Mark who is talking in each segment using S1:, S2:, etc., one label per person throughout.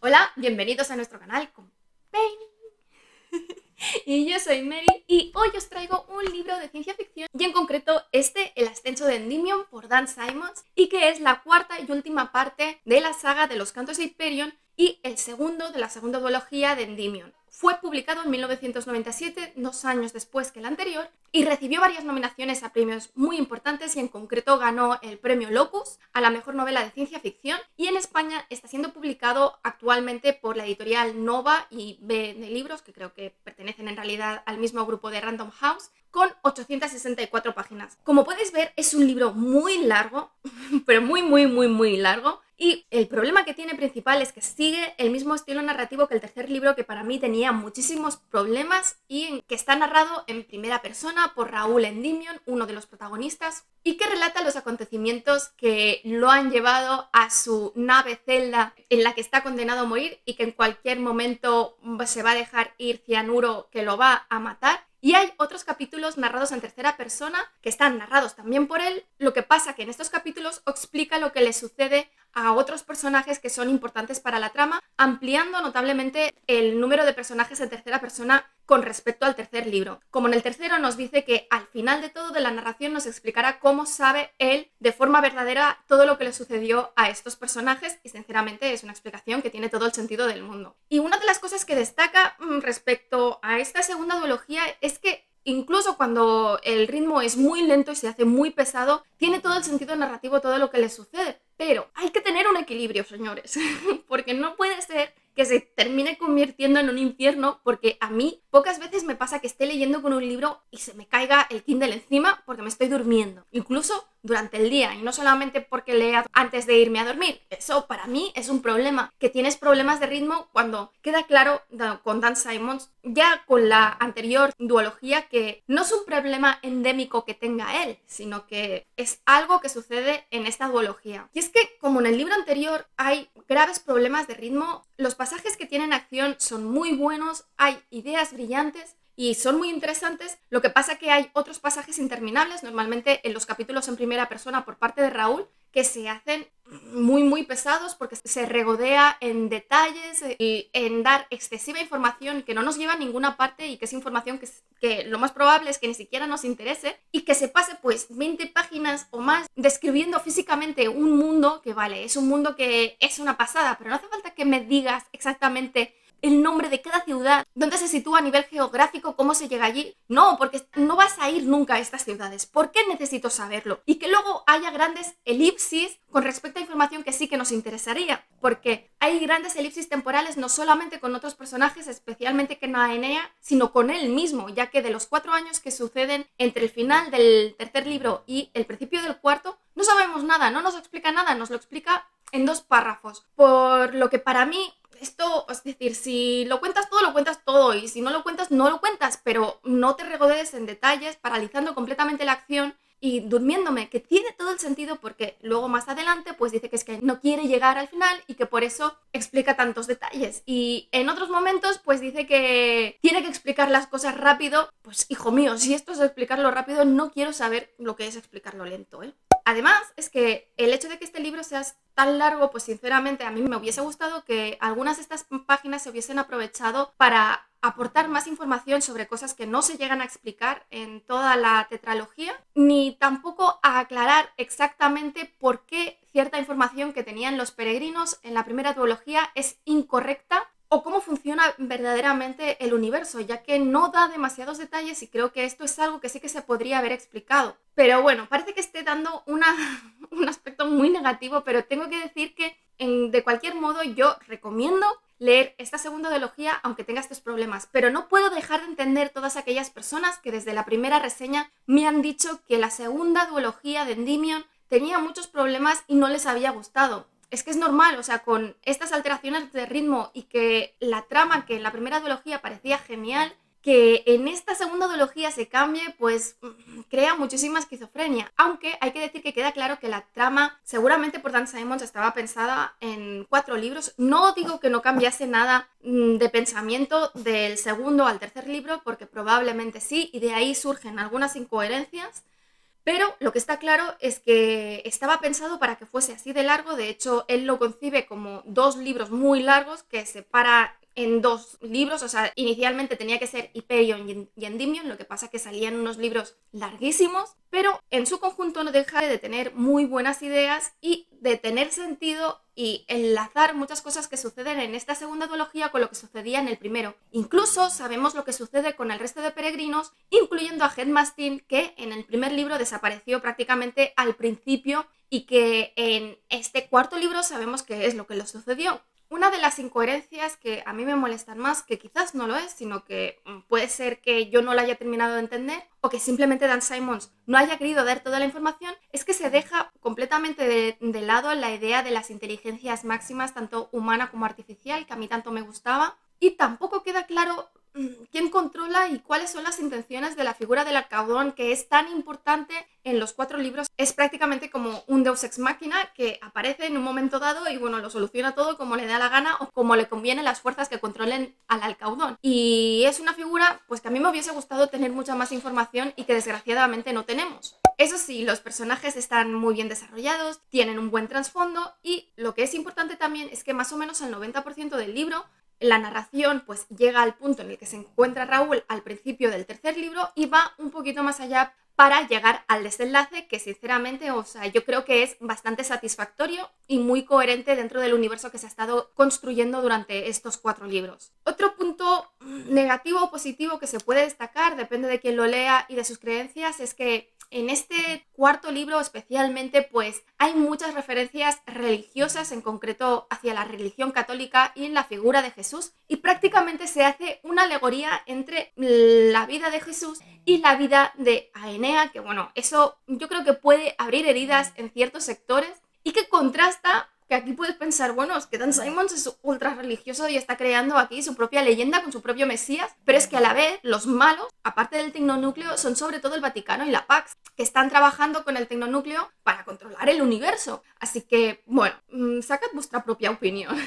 S1: Hola, bienvenidos a nuestro canal con Pain. Y yo soy Mary y hoy os traigo un libro de ciencia ficción y en concreto El ascenso de Endymion por Dan Simmons, y que es la cuarta y última parte de la saga de los Cantos de Hyperion y el segundo de la segunda duología de Endymion. Fue publicado en 1997, 2 años después que el anterior, y recibió varias nominaciones a premios muy importantes y en concreto ganó el premio Locus a la mejor novela de ciencia ficción, y en España está siendo publicado actualmente por la editorial Nova y B de Libros, que creo que pertenecen en realidad al mismo grupo de Random House, con 864 páginas. Como podéis ver, es un libro muy largo, pero muy largo. Y el problema que tiene principal es que sigue el mismo estilo narrativo que el tercer libro, que para mí tenía muchísimos problemas, y que está narrado en primera persona por Raúl Endymion, uno de los protagonistas, y que relata los acontecimientos que lo han llevado a su nave celda en la que está condenado a morir y que en cualquier momento se va a dejar ir cianuro que lo va a matar. Y hay otros capítulos narrados en tercera persona que están narrados también por él. Lo que pasa que en estos capítulos explica lo que le sucede a otros personajes que son importantes para la trama, ampliando notablemente el número de personajes en tercera persona con respecto al tercer libro. Como en el tercero nos dice que al final de todo de la narración nos explicará cómo sabe él de forma verdadera todo lo que le sucedió a estos personajes, y sinceramente es una explicación que tiene todo el sentido del mundo. Y una de las cosas que destaca respecto a esta segunda duología es que incluso cuando el ritmo es muy lento y se hace muy pesado, tiene todo el sentido narrativo todo lo que le sucede. Pero hay que tener un equilibrio, señores, porque no puede ser que se termine convirtiendo en un infierno, porque a mí pocas veces me pasa que esté leyendo con un libro y se me caiga el Kindle encima porque me estoy durmiendo, incluso durante el día, y no solamente porque lea antes de irme a dormir. Eso para mí es un problema, que tienes problemas de ritmo cuando queda claro con Dan Simmons, ya con la anterior duología, que no es un problema endémico que tenga él, sino que es algo que sucede en esta duología. Y es que, como en el libro anterior hay graves problemas de ritmo, los pasajes que tienen acción son muy buenos, hay ideas brillantes y son muy interesantes. Lo que pasa que hay otros pasajes interminables, normalmente en los capítulos en primera persona por parte de Raúl, que se hacen muy pesados porque se regodea en detalles y en dar excesiva información que no nos lleva a ninguna parte, y que es información que lo más probable es que ni siquiera nos interese, y que se pase pues 20 páginas o más describiendo físicamente un mundo que, vale, es un mundo que es una pasada, pero no hace falta que me digas exactamente el nombre de cada ciudad, dónde se sitúa a nivel geográfico, cómo se llega allí. No, porque no vas a ir nunca a estas ciudades. ¿Por qué necesito saberlo? Y que luego haya grandes elipsis con respecto a información que sí que nos interesaría, porque hay grandes elipsis temporales no solamente con otros personajes, especialmente con Aenea, sino con él mismo, ya que de los 4 años que suceden entre el final del tercer libro y el principio del cuarto, no sabemos nada, no nos explica nada, nos lo explica en 2 párrafos. Por lo que para mí esto, es decir, si lo cuentas todo, y si no lo cuentas, no lo cuentas, pero no te regodees en detalles, paralizando completamente la acción y durmiéndome, que tiene todo el sentido, porque luego más adelante pues dice que es que no quiere llegar al final y que por eso explica tantos detalles, y en otros momentos pues dice que tiene que explicar las cosas rápido. Pues hijo mío, si esto es explicarlo rápido, no quiero saber lo que es explicarlo lento, ¿eh? Además, es que el hecho de que este libro sea tan largo, pues sinceramente a mí me hubiese gustado que algunas de estas páginas se hubiesen aprovechado para aportar más información sobre cosas que no se llegan a explicar en toda la tetralogía, ni tampoco a aclarar exactamente por qué cierta información que tenían los peregrinos en la primera duología es incorrecta, o cómo funciona verdaderamente el universo, ya que no da demasiados detalles, y creo que esto es algo que sí que se podría haber explicado. Pero bueno, parece que esté dando un aspecto muy negativo, pero tengo que decir que de cualquier modo yo recomiendo leer esta segunda duología aunque tenga estos problemas, pero no puedo dejar de entender todas aquellas personas que desde la primera reseña me han dicho que la segunda duología de Endymion tenía muchos problemas y no les había gustado. Es que es normal, o sea, con estas alteraciones de ritmo y que la trama, que en la primera duología parecía genial, que en esta segunda duología se cambie, pues crea muchísima esquizofrenia. Aunque hay que decir que queda claro que la trama, seguramente por Dan Simmons, estaba pensada en 4 libros. No digo que no cambiase nada de pensamiento del segundo al tercer libro, porque probablemente sí, y de ahí surgen algunas incoherencias. Pero lo que está claro es que estaba pensado para que fuese así de largo. De hecho, él lo concibe como 2 libros muy largos que separa en 2 libros. O sea, inicialmente tenía que ser Hyperion y Endymion, lo que pasa que salían unos libros larguísimos, pero en su conjunto no deja de tener muy buenas ideas y de tener sentido y enlazar muchas cosas que suceden en esta segunda duología con lo que sucedía en el primero. Incluso sabemos lo que sucede con el resto de peregrinos, incluyendo a Headmastin, que en el primer libro desapareció prácticamente al principio y que en este cuarto libro sabemos qué es lo que le sucedió. Una de las incoherencias que a mí me molestan más, que quizás no lo es, sino que puede ser que yo no lo haya terminado de entender o que simplemente Dan Simmons no haya querido dar toda la información, es que se deja completamente de lado la idea de las inteligencias máximas, tanto humana como artificial, que a mí tanto me gustaba, y tampoco queda claro quién controla y cuáles son las intenciones de la figura del Alcaudón, que es tan importante en los 4 libros. Es prácticamente como un Deus Ex Machina que aparece en un momento dado y bueno, lo soluciona todo como le da la gana o como le conviene las fuerzas que controlen al Alcaudón. Y es una figura pues que a mí me hubiese gustado tener mucha más información y que desgraciadamente no tenemos. Eso sí, los personajes están muy bien desarrollados, tienen un buen trasfondo y lo que es importante también es que más o menos el 90% del libro la narración pues llega al punto en el que se encuentra Raúl al principio del tercer libro y va un poquito más allá para llegar al desenlace que sinceramente, o sea, yo creo que es bastante satisfactorio y muy coherente dentro del universo que se ha estado construyendo durante estos 4 libros. Otro punto negativo o positivo que se puede destacar, depende de quién lo lea y de sus creencias, es que en este cuarto libro especialmente pues hay muchas referencias religiosas, en concreto hacia la religión católica y en la figura de Jesús, y prácticamente se hace una alegoría entre la vida de Jesús y la vida de Aenea, que bueno, eso yo creo que puede abrir heridas en ciertos sectores y que contrasta, que aquí puedes pensar, bueno, es que Dan Simmons es ultra religioso y está creando aquí su propia leyenda con su propio Mesías, pero es que a la vez los malos, aparte del tecnonúcleo, son sobre todo el Vaticano y la Pax, que están trabajando con el tecnonúcleo para controlar el universo. Así que, bueno, sacad vuestra propia opinión.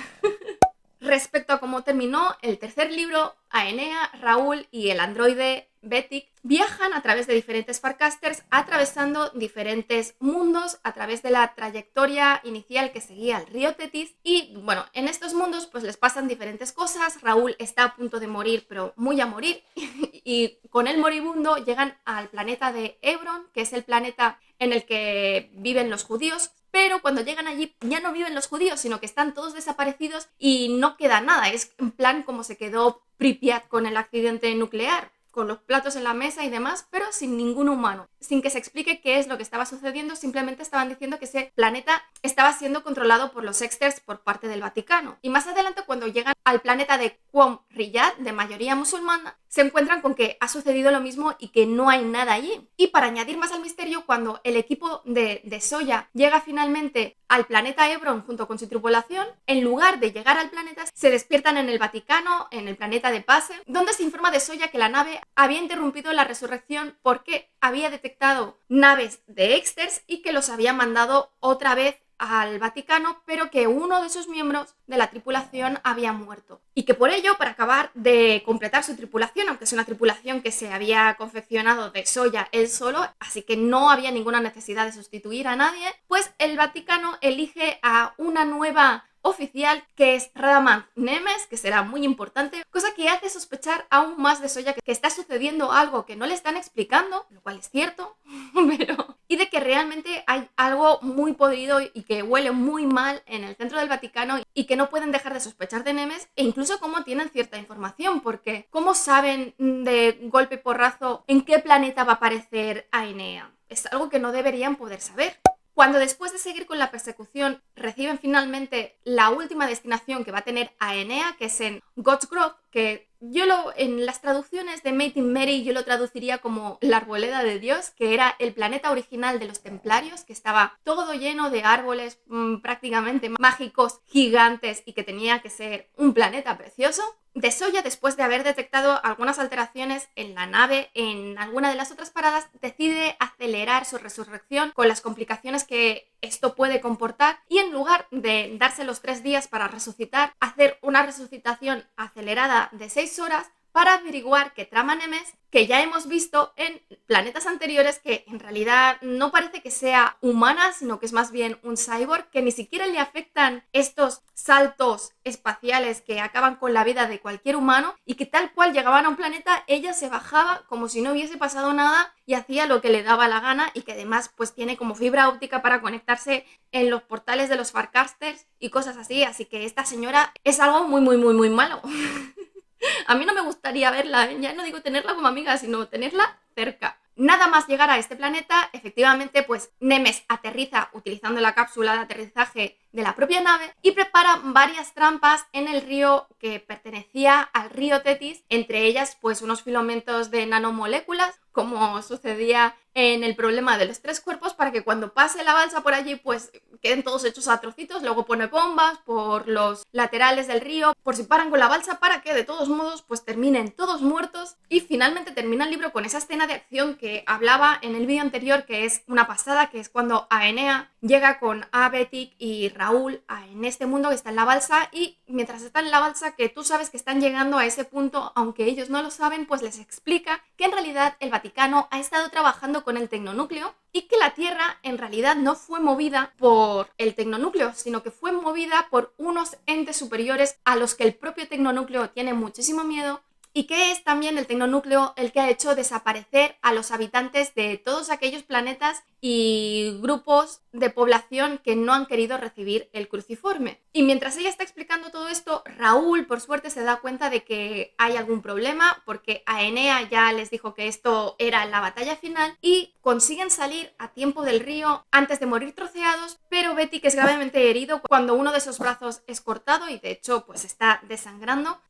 S1: Respecto a cómo terminó el tercer libro, Aenea, Raúl y el androide Betic viajan a través de diferentes Farcasters, atravesando diferentes mundos a través de la trayectoria inicial que seguía el río Tetis. Y bueno, en estos mundos pues les pasan diferentes cosas. Raúl está a punto de morir, pero muy a morir, y con el moribundo llegan al planeta de Hebron, que es el planeta en el que viven los judíos. Pero cuando llegan allí ya no viven los judíos, sino que están todos desaparecidos y no queda nada. Es en plan como se quedó Pripyat con el accidente nuclear, con los platos en la mesa y demás, pero sin ningún humano, sin que se explique qué es lo que estaba sucediendo. Simplemente estaban diciendo que ese planeta estaba siendo controlado por los Exters por parte del Vaticano. Y más adelante, cuando llegan al planeta de Qom Riyad, de mayoría musulmana, se encuentran con que ha sucedido lo mismo y que no hay nada allí. Y para añadir más al misterio, cuando el equipo de Soya llega finalmente al planeta Hebron junto con su tripulación, en lugar de llegar al planeta, se despiertan en el Vaticano, en el planeta de Pase, donde se informa de Soya que la nave había interrumpido la resurrección porque había detectado naves de Exters y que los había mandado otra vez al Vaticano, pero que uno de sus miembros de la tripulación había muerto. Y que por ello, para acabar de completar su tripulación, aunque es una tripulación que se había confeccionado de Soya él solo, así que no había ninguna necesidad de sustituir a nadie, pues el Vaticano elige a una nueva oficial que es Radamanth Nemes, que será muy importante, cosa que hace sospechar aún más de Soya que está sucediendo algo que no le están explicando, lo cual es cierto, pero y de que realmente hay algo muy podrido y que huele muy mal en el centro del Vaticano y que no pueden dejar de sospechar de Nemes, e incluso cómo tienen cierta información, porque ¿cómo saben de golpe y porrazo en qué planeta va a aparecer Aenea? Es algo que no deberían poder saber. Cuando después de seguir con la persecución reciben finalmente la última destinación que va a tener Aenea, que es en God's Grove, que en las traducciones de Made in Mary yo lo traduciría como la arboleda de Dios, que era el planeta original de los templarios, que estaba todo lleno de árboles prácticamente mágicos, gigantes, y que tenía que ser un planeta precioso. De Soya, después de haber detectado algunas alteraciones en la nave en alguna de las otras paradas, decide acelerar su resurrección con las complicaciones que esto puede comportar, y en lugar de darse los 3 días para resucitar, hacer una resucitación acelerada de 6 horas para averiguar qué trama Nemes, que ya hemos visto en planetas anteriores que en realidad no parece que sea humana, sino que es más bien un cyborg, que ni siquiera le afectan estos saltos espaciales que acaban con la vida de cualquier humano y que tal cual llegaban a un planeta, ella se bajaba como si no hubiese pasado nada y hacía lo que le daba la gana y que además pues tiene como fibra óptica para conectarse en los portales de los Farcasters y cosas así que esta señora es algo muy malo. A mí no me gustaría verla, ya no digo tenerla como amiga, sino tenerla cerca. Nada más llegar a este planeta, efectivamente, pues Nemes aterriza utilizando la cápsula de aterrizaje de la propia nave y prepara varias trampas en el río que pertenecía al río Tetis, entre ellas pues unos filamentos de nanomoléculas, como sucedía en el problema de los tres cuerpos, para que cuando pase la balsa por allí pues queden todos hechos a trocitos. Luego pone bombas por los laterales del río por si paran con la balsa, para que de todos modos pues terminen todos muertos. Y finalmente termina el libro con esa escena de acción que hablaba en el vídeo anterior, que es una pasada, que es cuando Aenea llega con Betic y Raúl en este mundo que está en la balsa, y mientras están en la balsa, que tú sabes que están llegando a ese punto, aunque ellos no lo saben, pues les explica que en realidad el Vaticano ha estado trabajando con el tecnonúcleo y que la Tierra en realidad no fue movida por el tecnonúcleo, sino que fue movida por unos entes superiores a los que el propio tecnonúcleo tiene muchísimo miedo, y que es también el tecnonúcleo el que ha hecho desaparecer a los habitantes de todos aquellos planetas y grupos de población que no han querido recibir el cruciforme. Y mientras ella está explicando todo esto, Raúl por suerte se da cuenta de que hay algún problema, porque Aenea ya les dijo que esto era la batalla final, y consiguen salir a tiempo del río antes de morir troceados, pero Betty, que es gravemente herido cuando uno de sus brazos es cortado y de hecho pues está desangrando.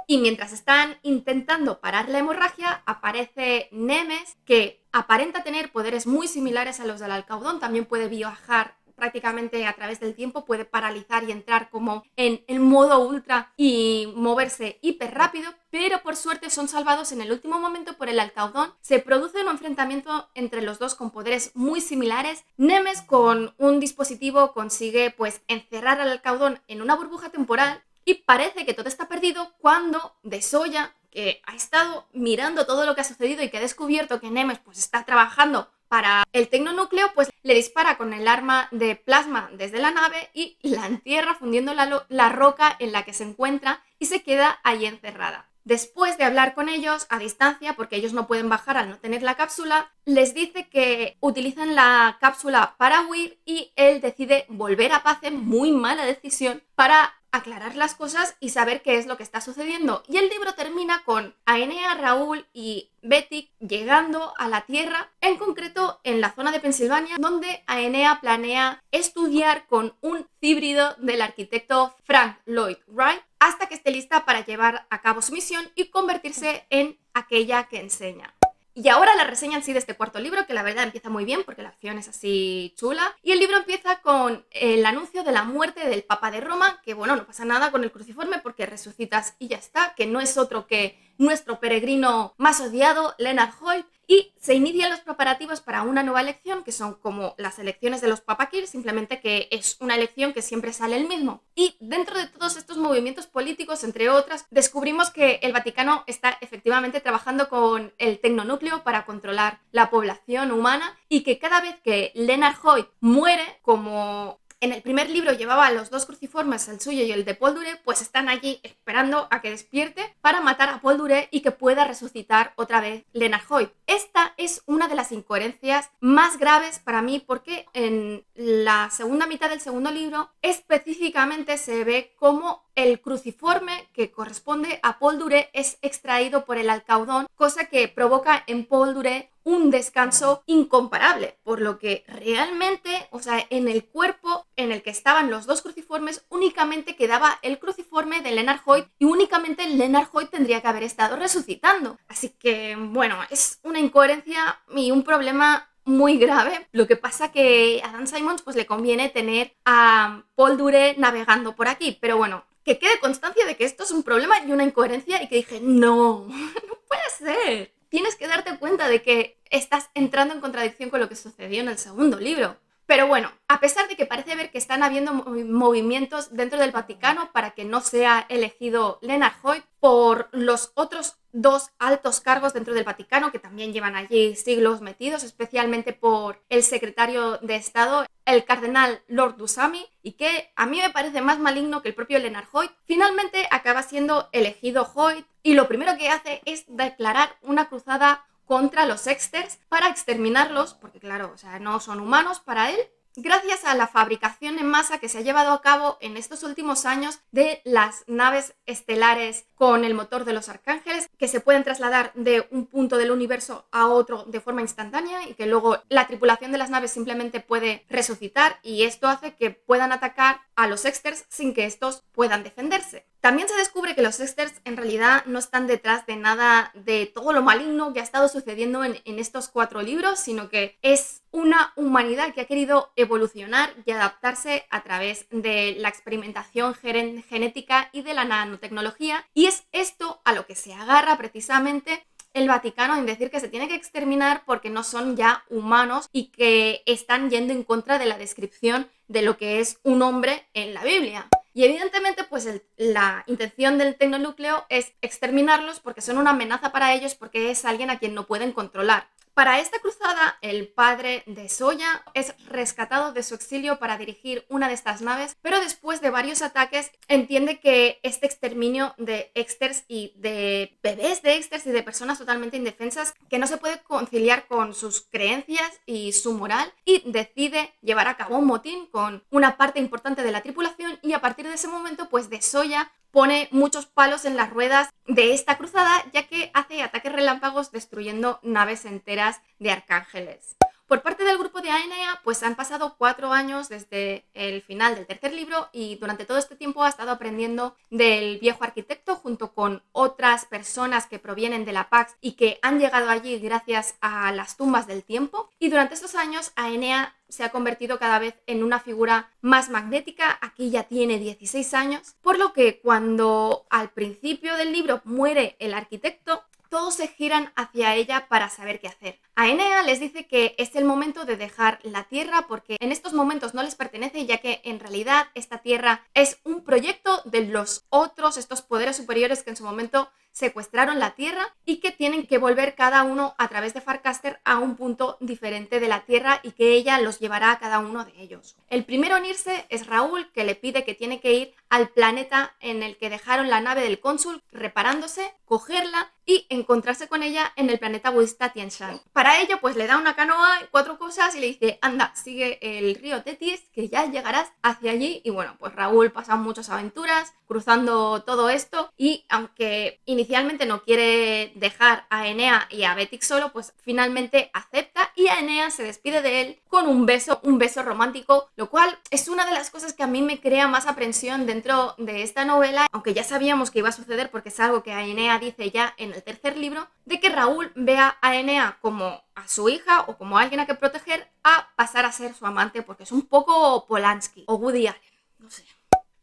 S1: Y mientras están intentando parar la hemorragia, aparece Nemes, que aparenta tener poderes muy similares a los del Alcaudón. También puede viajar prácticamente a través del tiempo, puede paralizar y entrar como en el modo ultra y moverse hiper rápido, pero por suerte son salvados en el último momento por el Alcaudón. Se produce un enfrentamiento entre los dos con poderes muy similares. Nemes con un dispositivo consigue pues encerrar al Alcaudón en una burbuja temporal, y parece que todo está perdido cuando Desoya, que ha estado mirando todo lo que ha sucedido y que ha descubierto que Nemes pues está trabajando para el tecnonúcleo, pues le dispara con el arma de plasma desde la nave y la entierra fundiendo la roca en la que se encuentra, y se queda ahí encerrada. Después de hablar con ellos a distancia, porque ellos no pueden bajar al no tener la cápsula, les dice que utilicen la cápsula para huir, y él decide volver a Pace, muy mala decisión, para aclarar las cosas y saber qué es lo que está sucediendo. Y el libro termina con Aenea, Raúl y Betty llegando a la Tierra, en concreto en la zona de Pensilvania, donde Aenea planea estudiar con un híbrido del arquitecto Frank Lloyd Wright hasta que esté lista para llevar a cabo su misión y convertirse en aquella que enseña. Y ahora la reseña en sí de este cuarto libro, que la verdad empieza muy bien porque la acción es así chula. Y el libro empieza con el anuncio de la muerte del Papa de Roma, que bueno, no pasa nada con el cruciforme porque resucitas y ya está, que no es otro que nuestro peregrino más odiado, Leonard Hoyt. Y se inician los preparativos para una nueva elección, que son como las elecciones de los Papa Kills, simplemente que es una elección que siempre sale el mismo. Y dentro de todos estos movimientos políticos, entre otras, descubrimos que el Vaticano está efectivamente trabajando con el tecnonúcleo para controlar la población humana, y que cada vez que Leonard Hoyt muere, como en el primer libro llevaba los dos cruciformes, el suyo y el de Paul Dure, pues están allí esperando a que despierte para matar a Paul Dure y que pueda resucitar otra vez Leonard Hoyt. Esta es una de las incoherencias más graves para mí, porque en la segunda mitad del segundo libro específicamente se ve cómo el cruciforme que corresponde a Paul Dure es extraído por el Alcaudón, cosa que provoca en Paul Dure un descanso incomparable, por lo que realmente, o sea, en el cuerpo en el que estaban los dos cruciformes únicamente quedaba el cruciforme de Leonard Hoyt, y únicamente Leonard Hoyt tendría que haber estado resucitando. Así que, bueno, es una incoherencia y un problema muy grave. Lo que pasa que a Dan Simmons pues le conviene tener a Paul Dure navegando por aquí, pero bueno, que quede constancia de que esto es un problema y una incoherencia, y que dije, no, no puede ser. Tienes que darte cuenta de que estás entrando en contradicción con lo que sucedió en el segundo libro. Pero bueno, a pesar de que parece ver que están habiendo movimientos dentro del Vaticano para que no sea elegido Leonard Hoyt por los otros dos altos cargos dentro del Vaticano que también llevan allí siglos metidos, especialmente por el secretario de Estado, el cardenal Lord Dussami, y que a mí me parece más maligno que el propio Leonard Hoyt, finalmente acaba siendo elegido Hoyt y lo primero que hace es declarar una cruzada contra los Exters para exterminarlos, porque claro, o sea, no son humanos para él, gracias a la fabricación en masa que se ha llevado a cabo en estos últimos años de las naves estelares con el motor de los arcángeles, que se pueden trasladar de un punto del universo a otro de forma instantánea y que luego la tripulación de las naves simplemente puede resucitar, y esto hace que puedan atacar a los Exters sin que estos puedan defenderse. También se descubre que los Exters en realidad no están detrás de nada de todo lo maligno que ha estado sucediendo en estos 4 libros, sino que es una humanidad que ha querido evolucionar y adaptarse a través de la experimentación genética y de la nanotecnología, y es esto a lo que se agarra precisamente el Vaticano en decir que se tiene que exterminar porque no son ya humanos y que están yendo en contra de la descripción de lo que es un hombre en la Biblia. Y evidentemente pues la intención del tecnonúcleo es exterminarlos porque son una amenaza para ellos, porque es alguien a quien no pueden controlar. Para esta cruzada, el padre de Soya es rescatado de su exilio para dirigir una de estas naves, pero después de varios ataques entiende que este exterminio de Exters y de bebés de Exters y de personas totalmente indefensas, que no se puede conciliar con sus creencias y su moral, y decide llevar a cabo un motín con una parte importante de la tripulación, y a partir de ese momento pues de Soya pone muchos palos en las ruedas de esta cruzada, ya que hace ataques relámpagos destruyendo naves enteras de arcángeles. Por parte del grupo de Aenea, pues han pasado 4 años desde el final del tercer libro, y durante todo este tiempo ha estado aprendiendo del viejo arquitecto junto con otras personas que provienen de la Pax y que han llegado allí gracias a las tumbas del tiempo. Y durante estos años Aenea se ha convertido cada vez en una figura más magnética. Aquí ya tiene 16 años, por lo que cuando al principio del libro muere el arquitecto, todos se giran hacia ella para saber qué hacer. Aenea les dice que es el momento de dejar la Tierra porque en estos momentos no les pertenece, ya que en realidad esta Tierra es un proyecto de los otros, estos poderes superiores que en su momento secuestraron la Tierra, y que tienen que volver cada uno a través de Farcaster a un punto diferente de la Tierra y que ella los llevará a cada uno de ellos. El primero en irse es Raúl, que le pide que tiene que ir al planeta en el que dejaron la nave del cónsul reparándose, cogerla y encontrarse con ella en el planeta budista Tien Shan. Para ello pues le da una canoa y 4 cosas y le dice: anda, sigue el río Tetis que ya llegarás hacia allí. Y bueno, pues Raúl pasa muchas aventuras cruzando todo esto, y aunque inicialmente no quiere dejar a Aenea y a Betic solo, pues finalmente acepta, y Aenea se despide de él con un beso romántico, lo cual es una de las cosas que a mí me crea más aprensión dentro de esta novela, aunque ya sabíamos que iba a suceder porque es algo que Aenea dice ya en el tercer libro, de que Raúl vea a Aenea como a su hija o como a alguien a que proteger, a pasar a ser su amante, porque es un poco Polanski o Woody Allen, no sé.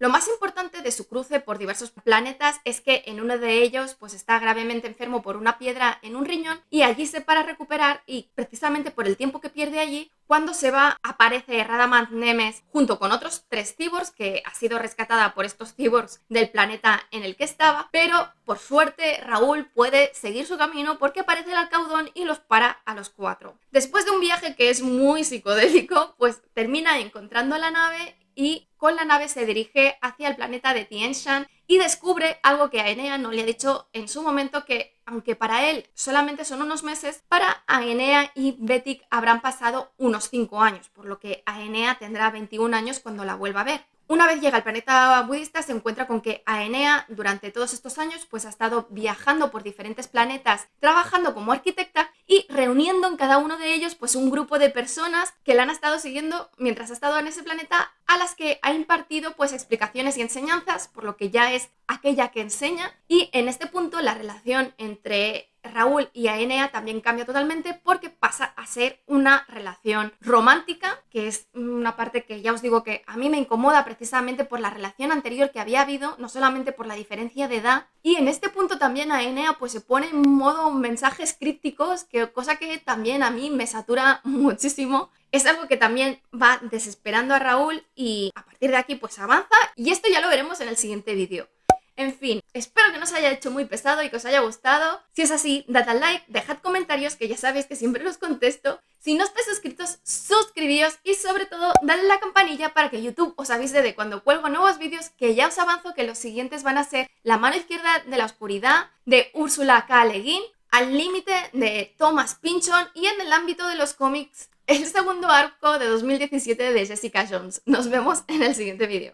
S1: Lo más importante de su cruce por diversos planetas es que en uno de ellos pues está gravemente enfermo por una piedra en un riñón, y allí se para a recuperar, y precisamente por el tiempo que pierde allí, cuando se va aparece Radamant Nemes junto con otros 3 cyborgs, que ha sido rescatada por estos cyborgs del planeta en el que estaba, pero por suerte Raúl puede seguir su camino porque aparece el Alcaudón y los para a los 4. Después de un viaje que es muy psicodélico, pues termina encontrando la nave y con la nave se dirige hacia el planeta de Tien Shan y descubre algo que Aenea no le ha dicho en su momento, que aunque para él solamente son unos meses, para Aenea y Betic habrán pasado unos 5 años, por lo que Aenea tendrá 21 años cuando la vuelva a ver. Una vez llega al planeta budista, se encuentra con que Aenea durante todos estos años pues ha estado viajando por diferentes planetas, trabajando como arquitecta y reuniendo en cada uno de ellos pues un grupo de personas que la han estado siguiendo mientras ha estado en ese planeta, a las que ha impartido pues explicaciones y enseñanzas, por lo que ya es aquella que enseña. Y en este punto la relación entre Raúl y Aenea también cambia totalmente porque pasa a ser una relación romántica, que es una parte que ya os digo que a mí me incomoda precisamente por la relación anterior que había habido, no solamente por la diferencia de edad. Y en este punto también Aenea pues se pone en modo mensajes crípticos, cosa que también a mí me satura muchísimo. Es algo que también va desesperando a Raúl y a partir de aquí pues avanza, y esto ya lo veremos en el siguiente vídeo. En fin, espero que no os haya hecho muy pesado y que os haya gustado. Si es así, dad al like, dejad comentarios, que ya sabéis que siempre los contesto. Si no estáis suscritos, suscribíos y sobre todo dadle a la campanilla para que YouTube os avise de cuando cuelgo nuevos vídeos, que ya os avanzo que los siguientes van a ser La mano izquierda de la oscuridad, de Ursula K. Le Guin, Al límite, de Thomas Pynchon, y en el ámbito de los cómics, el segundo arco de 2017 de Jessica Jones. Nos vemos en el siguiente vídeo.